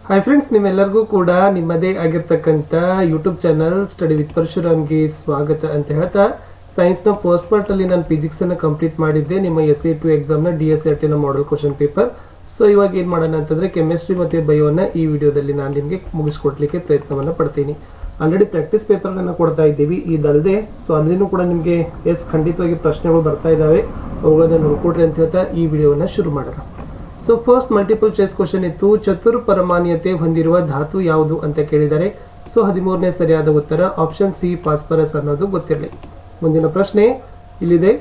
Hi friends, ನಿಮ್ಮೆಲ್ಲರಿಗೂ ಕೂಡ ನಿಮ್ಮದೇ ಆಗಿರ್ತಕ್ಕಂಥ ಯೂಟ್ಯೂಬ್ ಚಾನಲ್ ಸ್ಟಡಿ ವಿತ್ ಪರಶುರಾಮ್ಗೆ ಸ್ವಾಗತ ಅಂತ ಹೇಳ್ತಾ, ಸೈನ್ಸ್ನ ಫಸ್ಟ್ ಪಾರ್ಟಲ್ಲಿ ನಾನು ಫಿಸಿಕ್ಸನ್ನು ಕಂಪ್ಲೀಟ್ ಮಾಡಿದ್ದೆ. ನಿಮ್ಮ SA2 ಎಕ್ಸಾಮ್ನ DSRTನ ಮಾಡಲ್ ಕ್ವಶನ್ ಪೇಪರ್. ಸೊ ಇವಾಗ ಏನು ಮಾಡೋಣ ಅಂತಂದರೆ, ಕೆಮಿಸ್ಟ್ರಿ ಮತ್ತು ಬಯೋನ ಈ ವಿಡಿಯೋದಲ್ಲಿ ನಾನು ನಿಮಗೆ ಮುಗಿಸ್ಕೊಡ್ಲಿಕ್ಕೆ ಪ್ರಯತ್ನವನ್ನು ಪಡ್ತೀನಿ. ಆಲ್ರೆಡಿ ಪ್ರಾಕ್ಟೀಸ್ ಪೇಪರ್ಗಳನ್ನು ಕೊಡ್ತಾ ಇದ್ದೀವಿ. ಇದಲ್ಲದೆ ಸೊ ಅಲ್ಲಿನೂ ಕೂಡ ನಿಮಗೆ ಖಂಡಿತವಾಗಿ ಪ್ರಶ್ನೆಗಳು ಬರ್ತಾ ಇದ್ದಾವೆ, ಅವುಗಳನ್ನ ನೋಡ್ಕೊಡ್ರಿ ಅಂತ ಹೇಳ್ತಾ ಈ ವಿಡಿಯೋವನ್ನು ಶುರು ಮಾಡೋಣ. So first multiple choice question ಇತ್ತು, ಚತುರ್ ಪರಮಾಣ್ಯತೆ ಹೊಂದಿರುವ ಧಾತು ಯಾವುದು ಅಂತ ಕೇಳಿದ್ದಾರೆ. ಸೊ 13ನೇ ಸರಿಯಾದ ಉತ್ತರ ಆಪ್ಷನ್ ಸಿ, ಫಾಸ್ಫರಸ್ ಅನ್ನೋದು ಗೊತ್ತಿರಲಿ. ಮುಂದಿನ ಪ್ರಶ್ನೆ ಇಲ್ಲಿದೆ,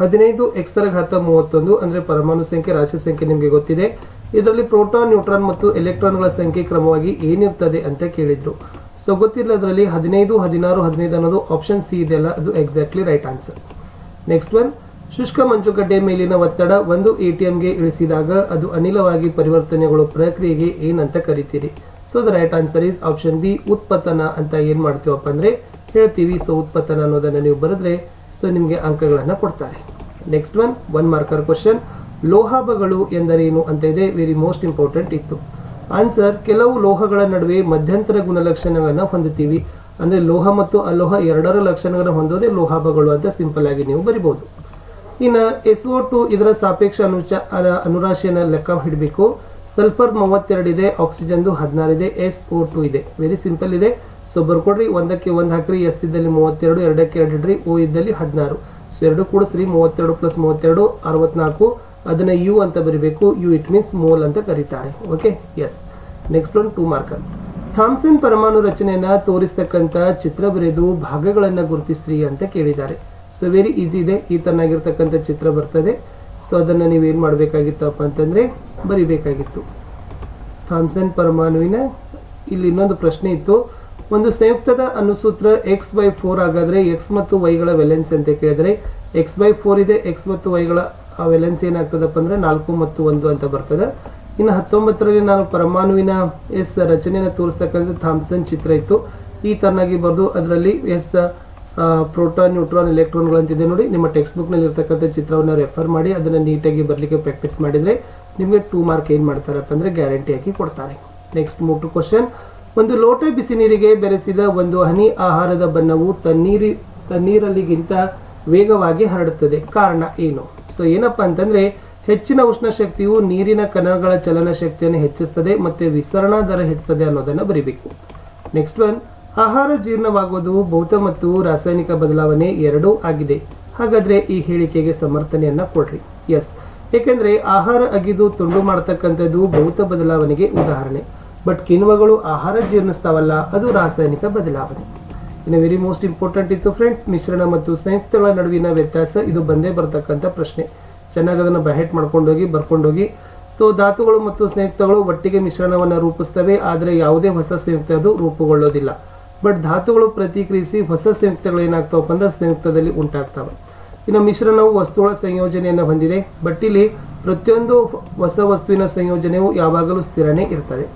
15x⁻31 ಅಂದ್ರೆ ಪರಮಾಣು ಸಂಖ್ಯೆ, ರಾಶಿ ಸಂಖ್ಯೆ ನಿಮಗೆ ಗೊತ್ತಿದೆ. ಇದರಲ್ಲಿ ಪ್ರೋಟಾನ್, ನ್ಯೂಟ್ರಾನ್ ಮತ್ತು ಎಲೆಕ್ಟ್ರಾನ್ಗಳ ಸಂಖ್ಯೆ ಕ್ರಮವಾಗಿ ಏನಿರ್ತದೆ ಅಂತ ಕೇಳಿದ್ರು. ಸೊ ಗೊತ್ತಿಲ್ಲ, ಅದರಲ್ಲಿ 15, 16, 15 ಅನ್ನೋದು ಆಪ್ಷನ್ ಸಿ ಇದೆಯಲ್ಲ, ಅದು exactly right answer. Next one, ಶುಷ್ಕ ಮಂಜುಗಡ್ಡೆ ಮೇಲಿನ ಒತ್ತಡ 1 ATMಗೆ ಇಳಿಸಿದಾಗ ಅದು ಅನಿಲವಾಗಿ ಪರಿವರ್ತನೆಗೊಳ್ಳೋ ಪ್ರಕ್ರಿಯೆಗೆ ಏನಂತ ಕರಿತೀರಿ? So the right answer is option B, ಉತ್ಪತನ ಅಂತ ಏನ್ ಮಾಡ್ತೀವಪ್ಪ ಅಂದ್ರೆ ಹೇಳ್ತೀವಿ. ಸೊ ಉತ್ಪತನ ಅನ್ನೋದನ್ನ ನೀವು ಬರೆದ್ರೆ ಸೊ ನಿಮಗೆ ಅಂಕಗಳನ್ನ ಕೊಡ್ತಾರೆ. ನೆಕ್ಸ್ಟ್ ಒನ್ ಮಾರ್ಕರ್ ಕ್ವಶನ್, ಲೋಹಾಭಗಳು ಎಂದರೇನು ಅಂತ ಇದೆ, ವೆರಿ ಮೋಸ್ಟ್ ಇಂಪಾರ್ಟೆಂಟ್ ಇತ್ತು. ಆನ್ಸರ್, ಕೆಲವು ಲೋಹಗಳ ನಡುವೆ ಮಧ್ಯಂತರ ಗುಣಲಕ್ಷಣಗಳನ್ನ ಹೊಂದುತ್ತೀವಿ. ಅಂದ್ರೆ ಲೋಹ ಮತ್ತು ಅಲೋಹ ಎರಡರ ಲಕ್ಷಣಗಳನ್ನ ಹೊಂದೋದೇ ಲೋಹಾಭಗಳು ಅಂತ ಸಿಂಪಲ್ ಆಗಿ ನೀವು ಬರಿಬಹುದು. ಇನ್ನು SO2 ಇದರ ಸಾಪೇಕ್ಷ ಅನುರಾಶಿಯನ್ನು ಲೆಕ್ಕ ಹಿಡಬೇಕು. ಸಲ್ಫರ್ 32 ಇದೆ, ಆಕ್ಸಿಜನ್ದು 16 ಇದೆ, SO2 ಇದೆ. ವೆರಿ ಸಿಂಪಲ್ ಇದೆ. ಸೊ ಬರ್ಕೊಡ್ರಿ, 1ಕ್ಕೆ 1 ಹಾಕ್ರಿ, S ಇದ್ದಲ್ಲಿ 32, 2ಕ್ಕೆ 2 ಇಡ್ರಿ, O ಇದ್ದಲ್ಲಿ 16. ಸೊ ಎರಡು ಕೂಡ ಸರಿ, 32 + 32 64. ಅದನ್ನ U ಅಂತ ಬರಿಬೇಕು. U ಇಟ್ ಮೀನ್ಸ್ ಮೋಲ್ ಅಂತ ಕರೀತಾರೆ. Okay, yes. Next one 2 marker, Thomson ಪರಮಾಣು ರಚನೆಯನ್ನ ತೋರಿಸ್ತಕ್ಕಂಥ ಚಿತ್ರ ಬರೆದು ಭಾಗಗಳನ್ನ ಗುರುತಿಸ್ರಿ ಅಂತ ಕೇಳಿದ್ದಾರೆ. ಸೊ ವೆರಿ ಈಸಿ ಇದೆ, ಈ ತರನಾಗಿರ್ತಕ್ಕಂಥ ಚಿತ್ರ ಬರ್ತದೆ. ಸೊ ಅದನ್ನ ನೀವೇನ್ ಮಾಡಬೇಕಾಗಿತ್ತಪ್ಪ ಅಂತಂದ್ರೆ ಬರಿಬೇಕಾಗಿತ್ತು. ಥಾಮ್ಸನ್ ಪರಮಾಣುವಿನ ಇಲ್ಲಿ ಇನ್ನೊಂದು ಪ್ರಶ್ನೆ ಇತ್ತು, ಒಂದು ಸಂಯುಕ್ತದ ಅನುಸೂತ್ರ x/4 ಆಗಾದ್ರೆ x ಮತ್ತು y ಗಳ ವೆಲೆನ್ಸ್ ಅಂತ ಕೇಳಿದ್ರೆ x/4 ಇದೆ, x ಮತ್ತು y ಗಳ ವೆಲೆನ್ಸ್ ಏನಾಗ್ತದಪ್ಪ ಅಂದ್ರೆ 4 ಮತ್ತು 1 ಅಂತ ಬರ್ತದೆ. ಇನ್ನು 19ರಲ್ಲಿ ನಾನು ಪರಮಾಣುವಿನ ರಚನೆಯನ್ನು ತೋರಿಸ್ತಕ್ಕಂಥ ಥಾಮ್ಸನ್ ಚಿತ್ರ ಇತ್ತು. ಈ ತರನಾಗಿ ಬರೆದು ಅದರಲ್ಲಿ ಪ್ರೋಟಾನ್, ನ್ಯೂಟ್ರಾನ್, ಎಲೆಕ್ಟ್ರಾನ್ಗಳಂತಿದೆ ನೋಡಿ. ನಿಮ್ಮ ಟೆಕ್ಸ್ಟ್ ಬುಕ್ ನಲ್ಲಿ ಇರ್ತಕ್ಕಂಥ ಚಿತ್ರವನ್ನು ರೆಫರ್ ಮಾಡಿ ಅದನ್ನ ನೀಟಾಗಿ ಬರ್ಲಿಕ್ಕೆ ಪ್ರಾಕ್ಟೀಸ್ ಮಾಡಿದ್ರೆ ನಿಮಗೆ 2 ಮಾರ್ಕ್ ಏನ್ ಮಾಡ್ತಾರಪ್ಪ ಅಂದ್ರೆ ಗ್ಯಾರಂಟಿ ಆಗಿ ಕೊಡ್ತಾರೆ. ನೆಕ್ಸ್ಟ್ ಮೂವ್ ಟು ಕ್ವಶನ್, ಒಂದು ಲೋಟ ಬಿಸಿ ನೀರಿಗೆ ಬೆರೆಸಿದ ಒಂದು ಹನಿ ಆಹಾರದ ಬಣ್ಣವು ತಣ್ಣೀರಲ್ಲಿಗಿಂತ ವೇಗವಾಗಿ ಹರಡುತ್ತದೆ, ಕಾರಣ ಏನು? ಸೊ ಏನಪ್ಪಾ ಅಂತಂದ್ರೆ, ಹೆಚ್ಚಿನ ಉಷ್ಣ ಶಕ್ತಿಯು ನೀರಿನ ಕಣಗಳ ಚಲನ ಶಕ್ತಿಯನ್ನು ಹೆಚ್ಚಿಸ್ತದೆ ಮತ್ತೆ ವಿಸರಣಾ ದರ ಹೆಚ್ಚುತ್ತದೆ ಅನ್ನೋದನ್ನ ಬರಿಬೇಕು. ನೆಕ್ಸ್ಟ್ ಒನ್, ಆಹಾರ ಜೀರ್ಣವಾಗುವುದು ಭೌತ ಮತ್ತು ರಾಸಾಯನಿಕ ಬದಲಾವಣೆ ಎರಡೂ ಆಗಿದೆ. ಹಾಗಾದ್ರೆ ಈ ಹೇಳಿಕೆಗೆ ಸಮರ್ಥನೆಯನ್ನ ಕೊಡ್ರಿ. ಎಸ್, ಏಕೆಂದ್ರೆ ಆಹಾರ ಅಗಿದು ತುಂಡು ಮಾಡತಕ್ಕಂಥದ್ದು ಭೌತ ಬದಲಾವಣೆಗೆ ಉದಾಹರಣೆ. ಬಟ್ ಕಿಣ್ವಗಳು ಆಹಾರ ಜೀರ್ಣಿಸ್ತಾವಲ್ಲ, ಅದು ರಾಸಾಯನಿಕ ಬದಲಾವಣೆ. ಇನ್ನು ವೆರಿ ಮೋಸ್ಟ್ ಇಂಪಾರ್ಟೆಂಟ್ ಇತ್ತು ಫ್ರೆಂಡ್ಸ್, ಮಿಶ್ರಣ ಮತ್ತು ಸಂಯುಕ್ತಗಳ ನಡುವಿನ ವ್ಯತ್ಯಾಸ. ಇದು ಬಂದೇ ಬರ್ತಕ್ಕಂಥ ಪ್ರಶ್ನೆ. ಚೆನ್ನಾಗಿ ಅದನ್ನು ಬಹೆಟ್ ಮಾಡ್ಕೊಂಡೋಗಿ ಬರ್ಕೊಂಡೋಗಿ. ಸೊ ಧಾತುಗಳು ಮತ್ತು ಸಂಯುಕ್ತಗಳು ಒಟ್ಟಿಗೆ ಮಿಶ್ರಣವನ್ನು ರೂಪಿಸ್ತವೆ, ಆದರೆ ಯಾವುದೇ ಹೊಸ ಸಂಯುಕ್ತ ಅದು ರೂಪುಗೊಳ್ಳೋದಿಲ್ಲ. ಬಟ್ ಧಾತುಗಳು ಪ್ರತಿಕ್ರಿಯಿಸಿ ಹೊಸ ಸಂಯುಕ್ತಗಳು ಏನಾಗ್ತಾವಪ್ಪ ಅಂದ್ರೆ ಸಂಯುಕ್ತದಲ್ಲಿ ಉಂಟಾಗ್ತವೆ. ಇನ್ನು ಮಿಶ್ರಣವು ವಸ್ತುಗಳ ಸಂಯೋಜನೆಯನ್ನು ಹೊಂದಿದೆ, ಬಟ್ ಇಲ್ಲಿ ಪ್ರತಿಯೊಂದು ಹೊಸ ವಸ್ತುವಿನ ಸಂಯೋಜನೆಯು ಯಾವಾಗಲೂ ಸ್ಥಿರನೇ ಇರ್ತದೆ.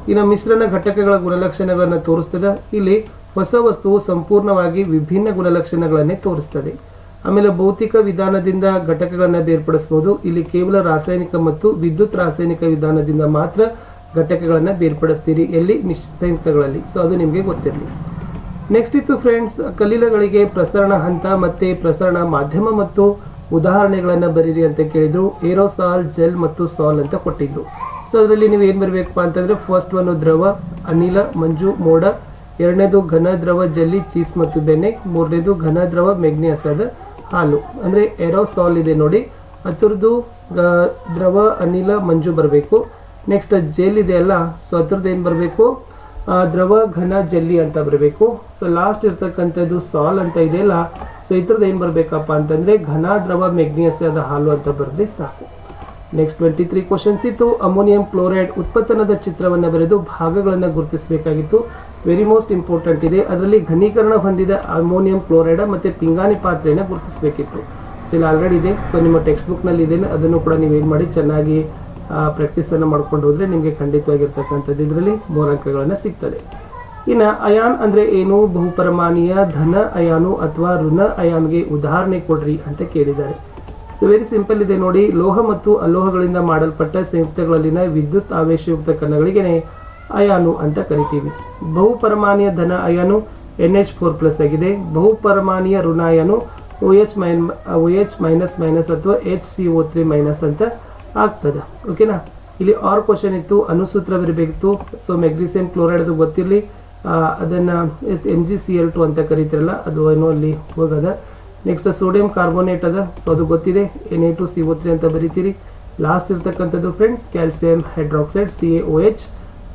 ಇನ್ನು ಮಿಶ್ರಣ ಘಟಕಗಳ ಗುಣಲಕ್ಷಣಗಳನ್ನು ತೋರಿಸ್ತದೆ. ಇಲ್ಲಿ ಹೊಸ ವಸ್ತುವು ಸಂಪೂರ್ಣವಾಗಿ ವಿಭಿನ್ನ ಗುಣಲಕ್ಷಣಗಳನ್ನೇ ತೋರಿಸ್ತದೆ. ಆಮೇಲೆ ಭೌತಿಕ ವಿಧಾನದಿಂದ ಘಟಕಗಳನ್ನ ಬೇರ್ಪಡಿಸಬಹುದು. ಇಲ್ಲಿ ಕೇವಲ ರಾಸಾಯನಿಕ ಮತ್ತು ವಿದ್ಯುತ್ ರಾಸಾಯನಿಕ ವಿಧಾನದಿಂದ ಮಾತ್ರ ಘಟಕಗಳನ್ನ ಬೇರ್ಪಡಿಸ್ತೀರಿ, ಎಲ್ಲಿ ಸಂಯುಕ್ತಗಳಲ್ಲಿ. ಸೊ ಅದು ನಿಮಗೆ ಗೊತ್ತಿರಲಿ. ನೆಕ್ಸ್ಟ್ ಇತ್ತು ಫ್ರೆಂಡ್ಸ್, ಕಲಿಲಗಳಿಗೆ ಪ್ರಸರಣ ಹಂತ ಮತ್ತೆ ಪ್ರಸರಣ ಮಾಧ್ಯಮ ಮತ್ತು ಉದಾಹರಣೆಗಳನ್ನ ಬರೀರಿ ಅಂತ ಕೇಳಿದ್ರು. ಏರೋಸಾಲ್, ಜೆಲ್ ಮತ್ತು ಸಾಲ್ ಅಂತ ಕೊಟ್ಟಿದ್ರು. ಸೊ ಅದರಲ್ಲಿ ನೀವು ಏನ್ ಬರಬೇಕಪ್ಪ ಅಂತಂದ್ರೆ, ಫಸ್ಟ್ ಒಂದು ದ್ರವ, ಅನಿಲ, ಮಂಜು, ಮೋಡ. ಎರಡನೇದು ಘನ ದ್ರವ, ಜಲ್ಲಿ, ಚೀಸ್ ಮತ್ತು ಬೆಣ್ಣೆ. ಮೂರನೇದು ಘನ ದ್ರವ, ಮೆಗ್ನಿಯಸ್ ಆದ ಹಾಲು. ಅಂದ್ರೆ ಏರೋಸಾಲ್ ಇದೆ ನೋಡಿ, ಅದರದ್ದು ದ್ರವ, ಅನಿಲ, ಮಂಜು ಬರಬೇಕು. ನೆಕ್ಸ್ಟ್ ಜೆಲ್ ಇದೆ ಅಲ್ಲ, ಸೊ ಅದ್ರದ್ದು ಏನ್ ಬರಬೇಕು, ದ್ರವ, ಘನ, ಜಲ್ಲಿ ಅಂತ ಬರಬೇಕು. ಸೊ ಲಾಸ್ಟ್ ಇರ್ತಕ್ಕಂಥದ್ದು ಸಾಲ್ ಅಂತ ಇದೆಯಲ್ಲ, ಸೊ ಇದ್ರದ್ದು ಏನ್ ಬರ್ಬೇಕಪ್ಪ ಅಂತಂದ್ರೆ ಘನ ದ್ರವ, ಮೆಗ್ನಿಯಸ್ ಆದ ಹಾಲು ಅಂತ ಬರೆದ್ರೆ ಸಾಕು. ನೆಕ್ಸ್ಟ್ 23 ಕ್ವಶನ್ಸ್ ಇತ್ತು, ಅಮೋನಿಯಂ ಕ್ಲೋರೈಡ್ ಉತ್ಪನ್ನದ ಚಿತ್ರವನ್ನು ಬರೆದು ಭಾಗಗಳನ್ನು ಗುರುತಿಸಬೇಕಾಗಿತ್ತು. ವೆರಿ ಮೋಸ್ಟ್ ಇಂಪಾರ್ಟೆಂಟ್ ಇದೆ. ಅದರಲ್ಲಿ ಘನೀಕರಣ ಹೊಂದಿದ ಅಮೋನಿಯಂ ಕ್ಲೋರೈಡ್ ಮತ್ತೆ ಪಿಂಗಾಣಿ ಪಾತ್ರೆಯನ್ನು ಗುರುತಿಸಬೇಕಿತ್ತು. ಸೊ ಇಲ್ಲಿ ಆಲ್ರೆಡಿ ಇದೆ. ಸೊ ನಿಮ್ಮ ಟೆಕ್ಸ್ಟ್ ಬುಕ್ ನಲ್ಲಿ ಇದೆ, ಅದನ್ನು ಕೂಡ ನೀವೇನ್ ಮಾಡಿ ಚೆನ್ನಾಗಿ ಪ್ರಾಕ್ಟೀಸ್ ಅನ್ನು ಮಾಡ್ಕೊಂಡು ಹೋದ್ರೆ ನಿಮಗೆ ಖಂಡಿತವಾಗಿರ್ತಕ್ಕಂಥದ್ದು ಇದರಲ್ಲಿ 3 ಅಂಕಗಳನ್ನ ಸಿಗ್ತದೆ. ಇನ್ನು ಅಯಾನ್ ಅಂದ್ರೆ ಏನು? ಬಹುಪರಮಾಣೀಯ ಧನ ಅಯಾನು ಅಥವಾ ಋಣ ಅಯಾನ್ಗೆ ಉದಾಹರಣೆ ಕೊಡ್ರಿ ಅಂತ ಕೇಳಿದ್ದಾರೆ. ಸೊ ಸೊ ವೆರಿ ಸಿಂಪಲ್ ಇದೆ ನೋಡಿ. ಲೋಹ ಮತ್ತು ಅಲೋಹಗಳಿಂದ ಮಾಡಲ್ಪಟ್ಟ ಸಂಯುಕ್ತಗಳಲ್ಲಿನ ವಿದ್ಯುತ್ ಆವೇಶಯುಕ್ತ ಕಣಗಳಿಗೆ ಅಯಾನು ಅಂತ ಕರಿತೀವಿ. ಬಹುಪರಮಾಣುಯ ಧನ ಅಯಾನು NH4+ ಆಗಿದೆ. ಬಹುಪರಮಾಣುಯ ಋಣಾಯನು OH- ಅಥವಾ HCO3- ಅಂತ ಆಗ್ತದೆ. ಓಕೆನಾ. ಇಲ್ಲಿ ಆರ್ ಕ್ವಶನ್ ಇತ್ತು, ಅನುಸೂತ್ರವಿರಬೇಕಿತ್ತು. ಸೊ ಮೆಗ್ನೀಸಿಯಂ ಕ್ಲೋರೈಡ್ ಅದು ಗೊತ್ತಿರಲಿ, ಅದನ್ನ MgCl2 ಅಂತ ಕರಿತಿರಲ್ಲ, ಅದು ಏನೋ ಅಲ್ಲಿ ಹೋಗದ. ನೆಕ್ಸ್ಟ್ ಸೋಡಿಯಂ ಕಾರ್ಬೋನೇಟ್ ಅದ, ಸೊ ಅದು ಗೊತ್ತಿದೆ, Na2CO3 ಅಂತ ಬರೀತೀರಿ. ಲಾಸ್ಟ್ ಇರ್ತಕ್ಕಂಥದ್ದು friends calcium hydroxide CaOH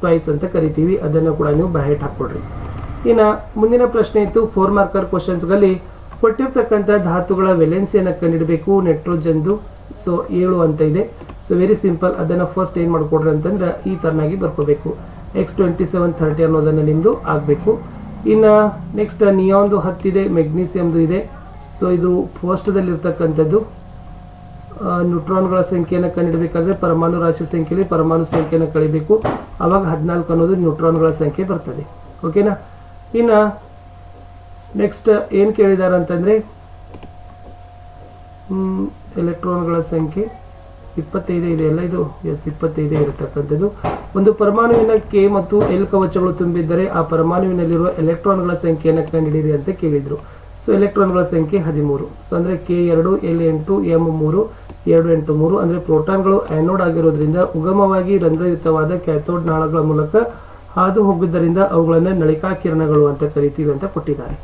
twice ಅಂತ ಕರಿತೀವಿ, ಅದನ್ನು ಕೂಡ ನೀವು ಬಹೆಟ್ ಹಾಕೊಡ್ರಿ. ಇನ್ನು ಮುಂದಿನ ಪ್ರಶ್ನೆ ಇತ್ತು 4 ಮಾರ್ಕರ್ ಕ್ವಶನ್ಸ್ಗಳಲ್ಲಿ ಕೊಟ್ಟಿರ್ತಕ್ಕಂಥ ಧಾತುಗಳ ವೆಲೆನ್ಸಿಯನ್ನು ಕಂಡುಹಿಡಬೇಕು. ನೈಟ್ರೋಜನ್ದು ಸೊ 7 ಅಂತ ಇದೆ. ಸೊ ವೆರಿ ಸಿಂಪಲ್, ಅದನ್ನು ಫಸ್ಟ್ ಏನು ಮಾಡ್ಕೊಡ್ರಿ ಅಂತಂದ್ರೆ ಈ ತರನಾಗಿ ಬರ್ಕೋಬೇಕು. X2730 ಅನ್ನೋದನ್ನು ನಿಮ್ಮದು ಆಗಬೇಕು. ಇನ್ನು ನೆಕ್ಸ್ಟ್ ನಿಯಾನ್ದು 10 ಇದೆ, ಮೆಗ್ನೀಸಿಯಮ್ದು ಇದೆ. ಸೊ ಇದು ಫಸ್ಟ್ದಲ್ಲಿರ್ತಕ್ಕಂಥದ್ದು. ನ್ಯೂಟ್ರಾನ್ಗಳ ಸಂಖ್ಯೆಯನ್ನು ಕಂಡುಹಿಡಬೇಕಾದ್ರೆ ಪರಮಾಣು ರಾಶಿ ಸಂಖ್ಯೆಯಲ್ಲಿ ಪರಮಾಣು ಸಂಖ್ಯೆಯನ್ನು ಕಳಿಬೇಕು, ಅವಾಗ 14 ಅನ್ನೋದು ನ್ಯೂಟ್ರಾನ್ಗಳ ಸಂಖ್ಯೆ ಬರ್ತದೆ. ಓಕೆನಾ. ಇನ್ನು ನೆಕ್ಸ್ಟ್ ಏನು ಕೇಳಿದಾರೆ ಅಂತಂದರೆ ಎಲೆಕ್ಟ್ರಾನ್ಗಳ ಸಂಖ್ಯೆ 25 ಇದೆ ಅಲ್ಲ, ಇದು 25 ಇರತಕ್ಕಂಥದ್ದು. ಒಂದು ಪರಮಾಣುವಿನ K ಮತ್ತು L ಕವಚಗಳು ತುಂಬಿದ್ದರೆ ಆ ಪರಮಾಣುವಿನಲ್ಲಿರುವ ಎಲೆಕ್ಟ್ರಾನ್ಗಳ ಸಂಖ್ಯೆಯನ್ನು ಕಂಡುಹಿಡಿಯಿರಿ ಅಂತ ಕೇಳಿದರು. ಸೊ ಎಲೆಕ್ಟ್ರಾನ್ಗಳ ಸಂಖ್ಯೆ 13. ಸೊ ಅಂದರೆ K2 L8 M3 283. ಅಂದರೆ ಪ್ರೋಟಾನ್ಗಳು ಆ್ಯನೋಡ್ ಆಗಿರೋದ್ರಿಂದ ಉಗಮವಾಗಿ ರಂಧ್ರಯುತವಾದ ಕ್ಯಾಥೋಡ್ ನಾಳಗಳ ಮೂಲಕ ಹಾದು ಹೋಗುವುದರಿಂದ ಅವುಗಳನ್ನು ನಳಿಕಾ ಕಿರಣಗಳು ಅಂತ ಕರಿತೀವಿ ಅಂತ ಕೊಟ್ಟಿದ್ದಾರೆ.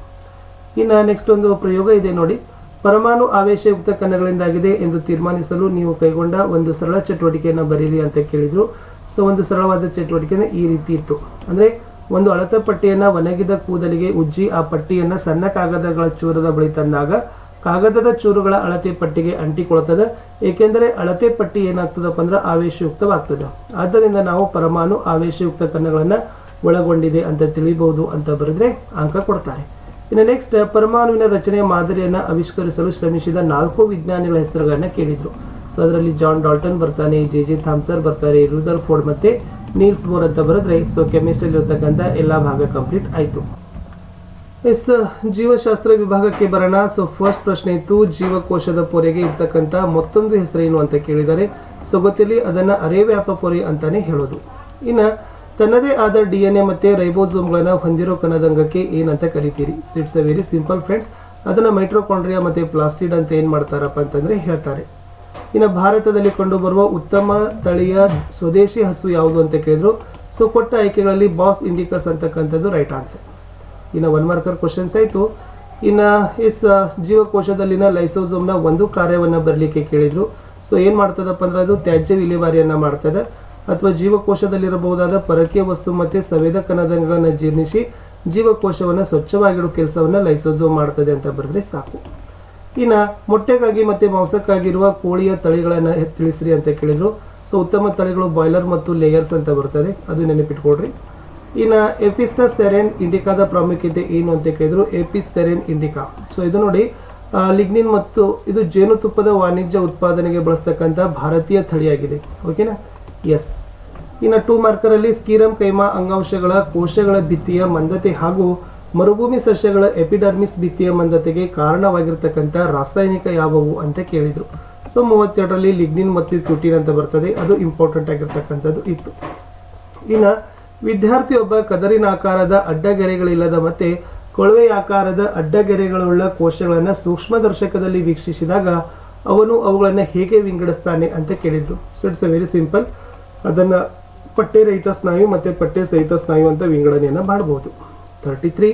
ಇನ್ನು ನೆಕ್ಸ್ಟ್ ಒಂದು ಪ್ರಯೋಗ ಇದೆ ನೋಡಿ. ಪರಮಾಣು ಆವೇಶಯುಕ್ತ ಕಣಗಳಿಂದಾಗಿದೆ ಎಂದು ತೀರ್ಮಾನಿಸಲು ನೀವು ಕೈಗೊಂಡ ಒಂದು ಸರಳ ಚಟುವಟಿಕೆಯನ್ನು ಬರೀರಿ ಅಂತ ಕೇಳಿದರು. ಸೊ ಒಂದು ಸರಳವಾದ ಚಟುವಟಿಕೆನ ಈ ರೀತಿ ಇತ್ತು. ಅಂದರೆ ಒಂದು ಅಳತೆ ಪಟ್ಟಿಯನ್ನು ಒಣಗಿದ ಕೂದಲಿಗೆ ಉಜ್ಜಿ ಆ ಪಟ್ಟಿಯನ್ನು ಸಣ್ಣ ಕಾಗದಗಳ ಚೂರದ ಬಳಿ ತಂದಾಗ ಕಾಗದದ ಚೂರುಗಳ ಅಳತೆ ಪಟ್ಟಿಗೆ ಅಂಟಿಕೊಳ್ತದೆ. ಏಕೆಂದರೆ ಅಳತೆ ಪಟ್ಟಿ ಏನಾಗ್ತದಪ್ಪ ಅಂದ್ರೆ ಆವೇಶಯುಕ್ತವಾಗ್ತದೆ. ಆದ್ದರಿಂದ ನಾವು ಪರಮಾಣು ಆವೇಶಯುಕ್ತ ಕಣಗಳನ್ನು ಒಳಗೊಂಡಿದೆ ಅಂತ ತಿಳಿಬಹುದು ಅಂತ ಬರೆದ್ರೆ ಅಂಕ ಕೊಡ್ತಾರೆ. ಇನ್ನು ನೆಕ್ಸ್ಟ್ ಪರಮಾಣುವಿನ ರಚನೆಯ ಮಾದರಿಯನ್ನು ಆವಿಷ್ಕರಿಸಲು ಶ್ರಮಿಸಿದ 4 ವಿಜ್ಞಾನಿಗಳ ಹೆಸರುಗಳನ್ನ ಕೇಳಿದ್ರು. ಸೊ ಅದರಲ್ಲಿ ಜಾನ್ ಡಾಲ್ಟನ್ ಬರ್ತಾನೆ, JJ ಥಾಮ್ಸನ್ ಬರ್ತಾರೆ, ರೂದರ್ಫೋರ್ಡ್ ಮತ್ತೆ ನೀಲ್ಸ್ ಬೋರ್ ಅಂತ ಬರೆದ್ರೆ ಸೊ ಕೆಮಿಸ್ಟ್ರಿಯಲ್ಲಿ ಇರ್ತಕ್ಕಂಥ ಎಲ್ಲ ಭಾಗ ಕಂಪ್ಲೀಟ್ ಆಯಿತು. ಜೀವಶಾಸ್ತ್ರ ವಿಭಾಗಕ್ಕೆ ಬರೋಣ. ಸೊ ಫಸ್ಟ್ ಪ್ರಶ್ನೆ ಇತ್ತು, ಜೀವಕೋಶದ ಪೊರೆಗೆ ಇರ್ತಕ್ಕಂಥ ಮತ್ತೊಂದು ಹೆಸರೇನು ಅಂತ ಕೇಳಿದ್ದಾರೆ. ಸೊ ಗೊತ್ತಿರಲಿ, ಅದನ್ನ ಅರೆವ್ಯಾಪ ಪೊರೆ ಅಂತಾನೆ ಹೇಳೋದು. ಇನ್ನು ತನ್ನದೇ ಆದ DNA ಮತ್ತೆ ರೈಬೋಸೋಮ್ಗಳನ್ನ ಹೊಂದಿರೋ ಕಣದಂಗಕ್ಕೆ ಏನಂತ ಕರಿತೀರಿ? So it's a very simple friends. ಅದನ್ನ ಮೈಟ್ರೋಕಾಂಡ್ರಿಯಾ ಮತ್ತೆ ಪ್ಲಾಸ್ಟಿಡ್ ಅಂತ ಏನ್ ಮಾಡ್ತಾರಪ್ಪ ಅಂತಂದ್ರೆ ಹೇಳ್ತಾರೆ. ಇನ್ನು ಭಾರತದಲ್ಲಿ ಕಂಡುಬರುವ ಉತ್ತಮ ತಳಿಯ ಸ್ವದೇಶಿ ಹಸು ಯಾವುದು ಅಂತ ಕೇಳಿದ್ರು. ಸೊ ಕೊಟ್ಟ ಆಯ್ಕೆಗಳಲ್ಲಿ ಬಾಸ್ ಇಂಡಿಕಸ್ ಅಂತಕ್ಕಂಥದ್ದು ರೈಟ್ ಆನ್ಸರ್. ಇನ್ನು 1 ಮಾರ್ಕರ್ ಕ್ವಶನ್ಸ್ ಆಯಿತು. ಇನ್ನು ಜೀವಕೋಶದಲ್ಲಿನ ಲೈಸೋಸೋಮ್ನ ಒಂದು ಕಾರ್ಯವನ್ನು ಬರಲಿಕ್ಕೆ ಕೇಳಿದ್ರು. ಸೊ ಏನು ಮಾಡ್ತದಪ್ಪ ಅಂದ್ರೆ ಅದು ತ್ಯಾಜ್ಯ ವಿಲೇವಾರಿಯನ್ನು ಮಾಡ್ತದೆ, ಅಥವಾ ಜೀವಕೋಶದಲ್ಲಿರಬಹುದಾದ ಪರಕೀಯ ವಸ್ತು ಮತ್ತು ಸಂವೇದಕ ಕಣಗಳನ್ನು ಜೀರ್ಣಿಸಿ ಜೀವಕೋಶವನ್ನು ಸ್ವಚ್ಛವಾಗಿಡೋ ಕೆಲಸವನ್ನು ಲೈಸೋಸೋಮ್ ಮಾಡ್ತದೆ ಅಂತ ಬರೆದ್ರೆ ಸಾಕು. ಇನ್ನು ಮೊಟ್ಟೆಗಾಗಿ ಮತ್ತು ಮಾಂಸಕ್ಕಾಗಿರುವ ಕೋಳಿಯ ತಳಿಗಳನ್ನು ತಿಳಿಸ್ರಿ ಅಂತ ಕೇಳಿದ್ರು. ಸೊ ಉತ್ತಮ ತಳಿಗಳು ಬಾಯ್ಲರ್ ಮತ್ತು ಲೇಯರ್ಸ್ ಅಂತ ಬರ್ತದೆ, ಅದು ನೆನಪಿಟ್ಕೊಡ್ರಿ. ಇನ್ನು ಎಪಿಸ್ನಸ್ ಸೆರೆನ್ ಇಂಡಿಕಾದ ಪ್ರಾಮುಖ್ಯತೆ ಏನು ಅಂತ ಕೇಳಿದ್ರು. ಎಪಿಸ್ ಸೆರೆನ್ ಇಂಡಿಕಾ, ಸೊ ಇದು ನೋಡಿ ಲಿಗ್ನಿನ್ ಮತ್ತು ಇದು ಜೇನುತುಪ್ಪದ ವಾಣಿಜ್ಯ ಉತ್ಪಾದನೆಗೆ ಬಳಸ್ತಕ್ಕಂಥ ಭಾರತೀಯ ತಳಿಯಾಗಿದೆ. ಓಕೆನಾ, ಎಸ್. ಇನ್ನು 2 ಮಾರ್ಕರಲ್ಲಿ ಸ್ಕೀರಮ್ ಕೈಮಾ ಅಂಗಾಂಶಗಳ ಕೋಶಗಳ ಭಿತ್ತಿಯ ಮಂದತೆ ಹಾಗೂ ಮರುಭೂಮಿ ಸಸ್ಯಗಳ ಎಪಿಡರ್ಮಿಸ್ ಭಿತ್ತಿಯ ಮಂದತೆಗೆ ಕಾರಣವಾಗಿರ್ತಕ್ಕಂಥ ರಾಸಾಯನಿಕ ಯಾವುವು ಅಂತ ಕೇಳಿದ್ರು. ಸೊ 32ರಲ್ಲಿ ಲಿಗ್ನಿನ್ ಮತ್ತು ಕ್ಯೂಟಿನ್ ಅಂತ ಬರ್ತದೆ, ಅದು ಇಂಪಾರ್ಟೆಂಟ್ ಆಗಿರ್ತಕ್ಕಂಥದ್ದು ಇತ್ತು. ಇನ್ನು ವಿದ್ಯಾರ್ಥಿಯೊಬ್ಬ ಕದರಿನಾಕಾರದ ಅಡ್ಡಗೆರೆಗಳಿಲ್ಲದ ಮತ್ತೆ ಕೊಳವೆಯಾಕಾರದ ಅಡ್ಡಗೆರೆಗಳುಳ್ಳ ಕೋಶಗಳನ್ನು ಸೂಕ್ಷ್ಮದರ್ಶಕದಲ್ಲಿ ವೀಕ್ಷಿಸಿದಾಗ ಅವನು ಅವುಗಳನ್ನು ಹೇಗೆ ವಿಂಗಡಿಸ್ತಾನೆ ಅಂತ ಕೇಳಿದ್ರು. So it's a very simple. ಅದನ್ನು ಪಟ್ಟೆ ರಹಿತ ಸ್ನಾಯು ಮತ್ತು ಪಟ್ಟೆ ಸಹಿತ ಸ್ನಾಯು ಅಂತ ವಿಂಗಡಣೆಯನ್ನು ಮಾಡಬಹುದು. 33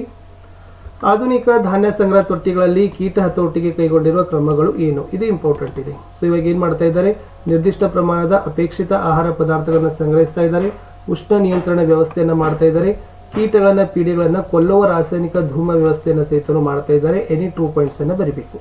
ಆಧುನಿಕ ಧಾನ್ಯ ಸಂಗ್ರಹ ತೊಟ್ಟಿಗಳಲ್ಲಿ ಕೀಟ ಹತೋಟಿಗೆ ಕೈಗೊಂಡಿರುವ ಕ್ರಮಗಳು ಏನು? ಇದು ಇಂಪಾರ್ಟೆಂಟ್ ಇದೆ. ಸೊ ಇವಾಗ ಏನು ಮಾಡ್ತಾ ಇದ್ದಾರೆ, ನಿರ್ದಿಷ್ಟ ಪ್ರಮಾಣದ ಅಪೇಕ್ಷಿತ ಆಹಾರ ಪದಾರ್ಥಗಳನ್ನು ಸಂಗ್ರಹಿಸ್ತಾ ಇದ್ದಾರೆ, ಉಷ್ಣ ನಿಯಂತ್ರಣ ವ್ಯವಸ್ಥೆಯನ್ನು ಮಾಡ್ತಾ ಇದ್ದಾರೆ, ಕೀಟಗಳನ್ನ ಪೀಡೆಗಳನ್ನು ಕೊಲ್ಲುವ ರಾಸಾಯನಿಕ ಧೂಮ ವ್ಯವಸ್ಥೆಯನ್ನು ಸಹಿತ ಮಾಡ್ತಾ ಇದ್ದಾರೆ. ಎನಿ 2 ಪಾಯಿಂಟ್ಸ್ ಅನ್ನು ಬರೀಬೇಕು.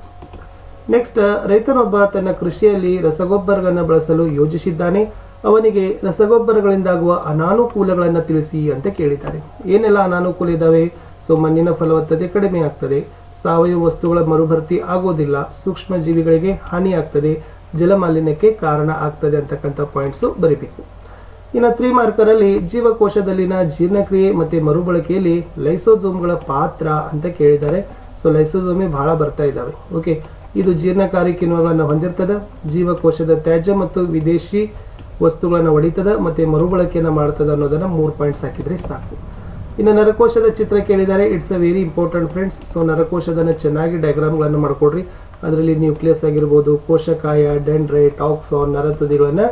ನೆಕ್ಸ್ಟ್, ರೈತನೊಬ್ಬ ತನ್ನ ಕೃಷಿಯಲ್ಲಿ ರಸಗೊಬ್ಬರಗಳನ್ನು ಬಳಸಲು ಯೋಜಿಸಿದ್ದಾನೆ. ಅವನಿಗೆ ರಸಗೊಬ್ಬರಗಳಿಂದಾಗುವ ಅನಾನುಕೂಲಗಳನ್ನು ತಿಳಿಸಿ ಅಂತ ಕೇಳಿದ್ದಾರೆ. ಏನೆಲ್ಲ ಅನಾನುಕೂಲ ಇದ್ದಾವೆ? ಸೊ ಮಣ್ಣಿನ ಫಲವತ್ತತೆ ಕಡಿಮೆ ಆಗ್ತದೆ, ಸಾವಯವ ವಸ್ತುಗಳ ಮರುಭರ್ತಿ ಆಗೋದಿಲ್ಲ, ಸೂಕ್ಷ್ಮ ಜೀವಿಗಳಿಗೆ ಹಾನಿ ಆಗ್ತದೆ, ಜಲಮಾಲಿನ್ಯಕ್ಕೆ ಕಾರಣ ಆಗ್ತದೆ ಅಂತಕ್ಕಂಥ ಪಾಯಿಂಟ್ಸು ಬರೀಬೇಕು. ಇನ್ನು 3 ಮಾರ್ಕರಲ್ಲಿ ಜೀವಕೋಶದಲ್ಲಿನ ಜೀರ್ಣಕ್ರಿಯೆ ಮತ್ತು ಮರುಬಳಕೆಯಲ್ಲಿ ಲೈಸೋಸೋಮ್ಗಳ ಪಾತ್ರ ಅಂತ ಕೇಳಿದ್ದಾರೆ. ಸೊ ಲೈಸೋಸೋಮಿ ಬಹಳ ಬರ್ತಾ ಇದ್ದಾವೆ. ಓಕೆ, ಇದು ಜೀರ್ಣಕಾರಿ ಕಿಣ್ವಗಳನ್ನು ಹೊಂದಿರ್ತದೆ, ಜೀವಕೋಶದ ತ್ಯಾಜ್ಯ ಮತ್ತು ವಿದೇಶಿ ವಸ್ತುಗಳನ್ನು ಹೊಡಿತದ ಮತ್ತೆ ಮರುಬಳಕೆಯನ್ನು ಮಾಡ್ತದೆ ಅನ್ನೋದನ್ನ 3 ಪಾಯಿಂಟ್ಸ್ ಹಾಕಿದ್ರೆ ಸಾಕು. ಇನ್ನು ನರಕೋಶದ ಚಿತ್ರ ಕೇಳಿದ್ದಾರೆ. It's a very important friends. So ನರಕೋಶದನ್ನ ಚೆನ್ನಾಗಿ ಡಯಾಗ್ರಾಮ್ಗಳನ್ನು ಮಾಡ್ಕೊಡ್ರಿ. ಅದರಲ್ಲಿ ನ್ಯೂಕ್ಲಿಯಸ್ ಆಗಿರ್ಬೋದು, ಕೋಶಕಾಯ, ಡೆಂಡ್ರೈಟ್, ಆಕ್ಸಾನ್, ನರತುದಿಗಳನ್ನ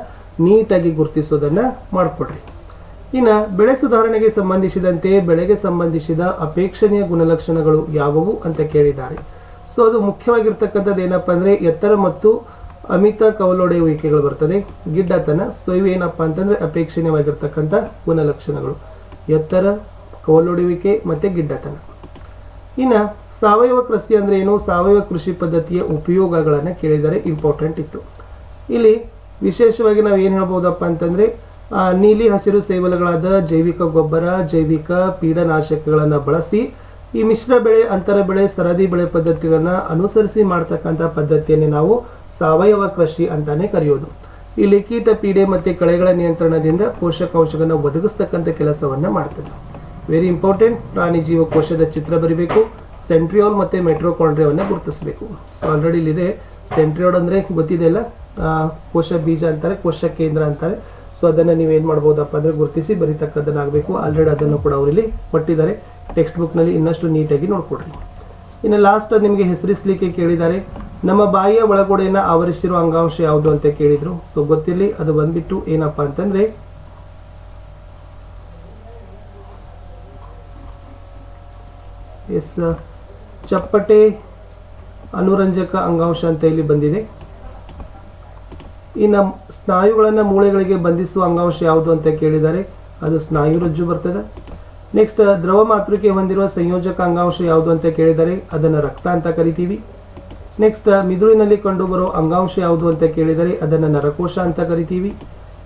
ನೀಟಾಗಿ ಗುರುತಿಸೋದನ್ನ ಮಾಡ್ಕೊಡ್ರಿ. ಇನ್ನು ಬೆಳೆ ಸುಧಾರಣೆಗೆ ಸಂಬಂಧಿಸಿದಂತೆ ಬೆಳೆಗೆ ಸಂಬಂಧಿಸಿದ ಅಪೇಕ್ಷಣೀಯ ಗುಣಲಕ್ಷಣಗಳು ಯಾವುವು ಅಂತ ಕೇಳಿದ್ದಾರೆ. ಸೊ ಅದು ಮುಖ್ಯವಾಗಿರ್ತಕ್ಕಂಥದ್ದು ಏನಪ್ಪಾ ಅಂದ್ರೆ ಎತ್ತರ ಮತ್ತು ಅಮಿತ ಕವಲೊಡೆಯುವಿಕೆಗಳು ಬರ್ತದೆ, ಗಿಡ್ಡತನ. ಸೊ ಇವೇನಪ್ಪ ಅಂತಂದ್ರೆ ಅಪೇಕ್ಷಣೀಯವಾಗಿರ್ತಕ್ಕಂಥ ಗುಣಲಕ್ಷಣಗಳು, ಎತ್ತರ, ಕವಲೊಡೆಯುವಿಕೆ ಮತ್ತೆ ಗಿಡ್ಡತನ. ಇನ್ನು ಸಾವಯವ ಕೃಷಿ ಅಂದ್ರೆ ಏನು, ಸಾವಯವ ಕೃಷಿ ಪದ್ಧತಿಯ ಉಪಯೋಗಗಳನ್ನ ಕೇಳಿದರೆ ಇಂಪಾರ್ಟೆಂಟ್ ಇತ್ತು. ಇಲ್ಲಿ ವಿಶೇಷವಾಗಿ ನಾವು ಏನ್ ಹೇಳ್ಬೋದಪ್ಪ ಅಂತಂದ್ರೆ ನೀಲಿ ಹಸಿರು ಸೇವಲಗಳಾದ ಜೈವಿಕ ಗೊಬ್ಬರ, ಜೈವಿಕ ಪೀಡನಾಶಕಗಳನ್ನ ಬಳಸಿ ಈ ಮಿಶ್ರ ಬೆಳೆ, ಅಂತರ ಬೆಳೆ, ಸರದಿ ಬೆಳೆ ಪದ್ಧತಿಗಳನ್ನ ಅನುಸರಿಸಿ ಮಾಡ್ತಕ್ಕಂಥ ಪದ್ಧತಿಯನ್ನೇ ನಾವು ಸಾವಯವ ಕೃಷಿ ಅಂತಾನೆ ಕರೆಯೋದು. ಇಲ್ಲಿ ಕೀಟ ಪೀಡೆ ಮತ್ತೆ ಕಳೆಗಳ ನಿಯಂತ್ರಣದಿಂದ ಪೋಷಕಾಂಶಗಳನ್ನ ಒದಗಿಸ್ತಕ್ಕಂಥ ಕೆಲಸವನ್ನ ಮಾಡ್ತದೆ. Very important. ಪ್ರಾಣಿ ಜೀವಕೋಶದ ಚಿತ್ರ ಬರಿಬೇಕು, ಸೆಂಟ್ರಿಯೋಲ್ ಮತ್ತೆ ಮೆಟ್ರೋಕಾಂಡ್ರಿಯಾವನ್ನ ಗುರುತಿಸಬೇಕು. ಸೊ ಆಲ್ರೆಡಿ ಇಲ್ಲಿದೆ. ಸೆಂಟ್ರಿಯೋಲ್ ಅಂದ್ರೆ ಗೊತ್ತಿದೆಯಲ್ಲ, ಕೋಶ ಬೀಜ ಅಂತಾರೆ, ಕೋಶ ಕೇಂದ್ರ ಅಂತಾರೆ. ಸೊ ಅದನ್ನ ನೀವೇನ್ ಮಾಡ್ಬೋದಪ್ಪ ಅಂದ್ರೆ ಗುರುತಿಸಿ ಬರೀತಕ್ಕದ್ದನ್ನಾಗಬೇಕು. ಆಲ್ರೆಡಿ ಅದನ್ನು ಕೂಡ ಅವರಲ್ಲಿ ಕೊಟ್ಟಿದ್ದಾರೆ ಟೆಕ್ಸ್ಟ್ ಬುಕ್ ನಲ್ಲಿ, ಇನ್ನಷ್ಟು ನೀಟಾಗಿ ನೋಡ್ಕೊಡ್ರಿ. ಇನ್ನು ಲಾಸ್ಟ್ ನಿಮಗೆ ಹೆಸರಿಸಲಿಕ್ಕೆ ಕೇಳಿದ್ದಾರೆ. ನಮ್ಮ ಬಾಯಿಯ ಒಳಗೋಡೆಯನ್ನ ಆವರಿಸಿರುವ ಅಂಗಾಂಶ ಯಾವುದು ಅಂತ ಕೇಳಿದ್ರು. ಸೊ ಗೊತ್ತಿರಲಿ, ಅದು ಬಂದ್ಬಿಟ್ಟು ಏನಪ್ಪಾ ಅಂತಂದ್ರೆ ಚಪ್ಪಟೆ ಅನುರಂಜಕ ಅಂಗಾಂಶ ಅಂತ ಇಲ್ಲಿ ಬಂದಿದೆ. ಇನ್ನು ಸ್ನಾಯುಗಳನ್ನ ಮೂಳೆಗಳಿಗೆ ಬಂಧಿಸುವ ಅಂಗಾಂಶ ಯಾವುದು ಅಂತ ಕೇಳಿದ್ದಾರೆ. ಅದು ಸ್ನಾಯು ರಜ್ಜು ಬರ್ತದೆ. ನೆಕ್ಸ್ಟ್ ದ್ರವ ಮಾತೃಕೆ ಹೊಂದಿರುವ ಸಂಯೋಜಕ ಅಂಗಾಂಶ ಯಾವುದು ಅಂತ ಕೇಳಿದ್ದಾರೆ. ಅದನ್ನು ರಕ್ತ ಅಂತ ಕರಿತೀವಿ. ನೆಕ್ಸ್ಟ್ ಮಿದುಳಿನಲ್ಲಿ ಕಂಡುಬರುವ ಅಂಗಾಂಶ ಯಾವುದು ಅಂತ ಕೇಳಿದರೆ ಅದನ್ನ ನರಕೋಶ ಅಂತ ಕರಿತೀವಿ.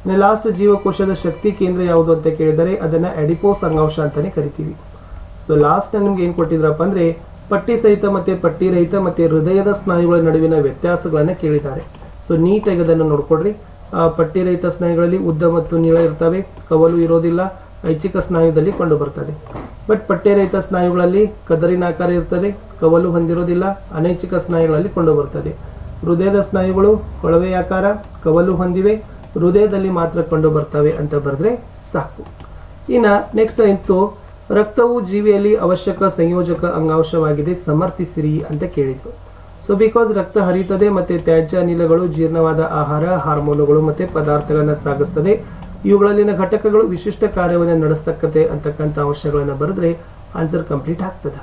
ಇನ್ನು ಲಾಸ್ಟ್ ಜೀವಕೋಶದ ಶಕ್ತಿ ಕೇಂದ್ರ ಯಾವುದು ಅಂತ ಕೇಳಿದರೆ ಅದನ್ನ ಅಡಿಪೋಸ್ ಅಂಗಾಂಶ ಅಂತಾನೆ ಕರಿತೀವಿ. ಸೊ ಲಾಸ್ಟ್ ನಿಮ್ಗೆ ಏನ್ ಕೊಟ್ಟಿದ್ರಪ್ಪ ಅಂದ್ರೆ ಪಟ್ಟಿ ಸಹಿತ ಮತ್ತೆ ಪಟ್ಟಿ ರಹಿತ ಮತ್ತೆ ಹೃದಯದ ಸ್ನಾಯುಗಳ ನಡುವಿನ ವ್ಯತ್ಯಾಸಗಳನ್ನ ಕೇಳಿದ್ದಾರೆ. ಸೊ ನೀಟಾಗಿ ಅದನ್ನು ನೋಡ್ಕೊಡ್ರಿ. ಪಟ್ಟಿ ರಹಿತ ಸ್ನಾಯುಗಳಲ್ಲಿ ಉದ್ದ ಮತ್ತು ನೀಳ ಇರ್ತವೆ, ಕವಲು ಇರೋದಿಲ್ಲ, ಐಚ್ಛಿಕ ಸ್ನಾಯುದಲ್ಲಿ ಕಂಡು ಬರ್ತದೆ. ಬಟ್ ಪಠ್ಯರಹಿತ ಸ್ನಾಯುಗಳಲ್ಲಿ ಕದರಿನ ಆಕಾರ ಇರ್ತದೆ, ಕವಲು ಹೊಂದಿರೋದಿಲ್ಲ, ಅನೈಚ್ಛಿಕ ಸ್ನಾಯುಗಳಲ್ಲಿ ಕಂಡು ಬರ್ತದೆ. ಹೃದಯದ ಸ್ನಾಯುಗಳು ಕೊಳವೆ ಆಕಾರ, ಕವಲು ಹೊಂದಿವೆ, ಹೃದಯದಲ್ಲಿ ಮಾತ್ರ ಕಂಡು ಬರ್ತವೆ ಅಂತ ಬರೆದ್ರೆ ಸಾಕು. ಇನ್ನ ನೆಕ್ಸ್ಟ್ ಇತ್ತು ರಕ್ತವು ಜೀವಿಯಲ್ಲಿ ಅವಶ್ಯಕ ಸಂಯೋಜಕ ಅಂಗಾಂಶವಾಗಿದೆ, ಸಮರ್ಥಿಸಿರಿ ಅಂತ ಕೇಳಿದ್ರು. ಸೊ ಬಿಕಾಸ್ ರಕ್ತ ಹರಿಯುತ್ತದೆ ಮತ್ತೆ ತ್ಯಾಜ್ಯ ಅನಿಲಗಳು ಜೀರ್ಣವಾದ ಆಹಾರ, ಹಾರ್ಮೋನುಗಳು ಮತ್ತೆ ಪದಾರ್ಥಗಳನ್ನ ಸಾಗಿಸ್ತದೆ. ಇವುಗಳಲ್ಲಿನ ಘಟಕಗಳು ವಿಶಿಷ್ಟ ಕಾರ್ಯವನ್ನು ನಡೆಸ್ತಕ್ಕಂತೆ ಅಂತಕ್ಕಂಥ ಅಂಶಗಳನ್ನ ಬರೆದ್ರೆ ಆನ್ಸರ್ ಕಂಪ್ಲೀಟ್ ಆಗ್ತದೆ.